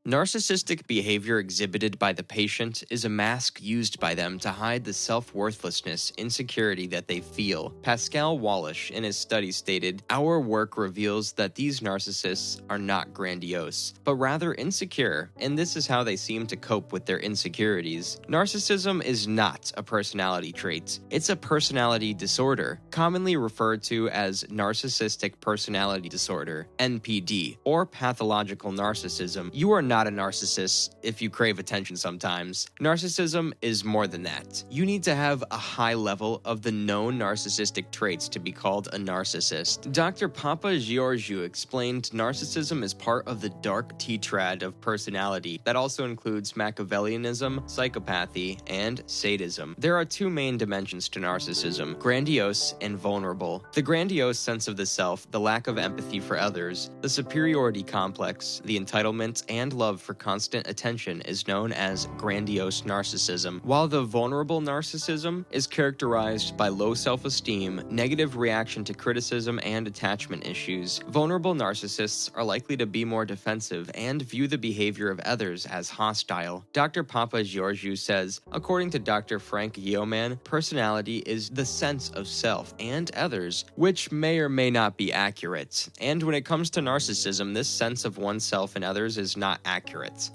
Narcissistic behavior exhibited by the patient is a mask used by them to hide the self-worthlessness, insecurity that they feel. Pascal Wallish, in his study, stated, "Our work reveals that these narcissists are not grandiose, but rather insecure, and this is how they seem to cope with their insecurities." Narcissism is not a personality trait. It's a personality disorder, commonly referred to as narcissistic personality disorder, NPD, or pathological narcissism. You are not a narcissist if you crave attention sometimes. Narcissism is more than that. You need to have a high level of the known narcissistic traits to be called a narcissist. Dr. Papa Georgiou explained narcissism is part of the dark tetrad of personality that also includes Machiavellianism, psychopathy, and sadism. There are two main dimensions to narcissism: grandiose and vulnerable. The grandiose sense of the self, the lack of empathy for others, the superiority complex, the entitlement, and love for constant attention is known as grandiose narcissism, while the vulnerable narcissism is characterized by low self-esteem, negative reaction to criticism, and attachment issues. Vulnerable narcissists are likely to be more defensive and view the behavior of others as hostile. Dr. Papa Georgiou says, according to Dr. Frank Yeoman, personality is the sense of self and others, which may or may not be accurate. And when it comes to narcissism, this sense of oneself and others is not accurate.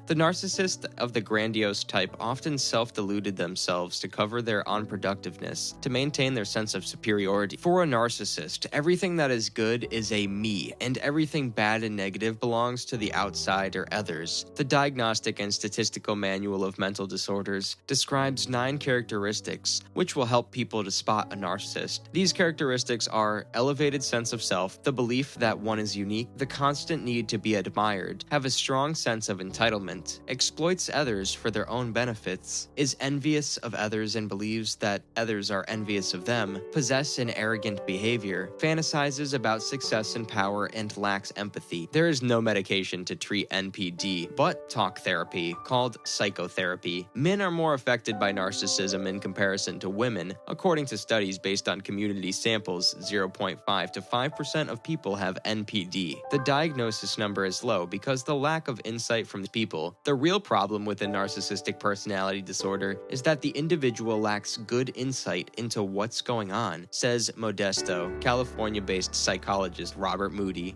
The narcissist of the grandiose type often self-deluded themselves to cover their unproductiveness, to maintain their sense of superiority. For a narcissist, everything that is good is a me, and everything bad and negative belongs to the outside or others. The Diagnostic and Statistical Manual of Mental Disorders describes 9 characteristics, which will help people to spot a narcissist. These characteristics are elevated sense of self, the belief that one is unique, the constant need to be admired, have a strong sense of entitlement, exploits others for their own benefits, is envious of others and believes that others are envious of them, possess an arrogant behavior, fantasizes about success and power, and lacks empathy. There is no medication to treat NPD, but talk therapy, called psychotherapy. Men are more affected by narcissism in comparison to women. According to studies based on community samples, 0.5 to 5% of people have NPD. The diagnosis number is low because the lack of insight from the people. The real problem with a narcissistic personality disorder is that the individual lacks good insight into what's going on, says Modesto, California-based psychologist Robert Moody.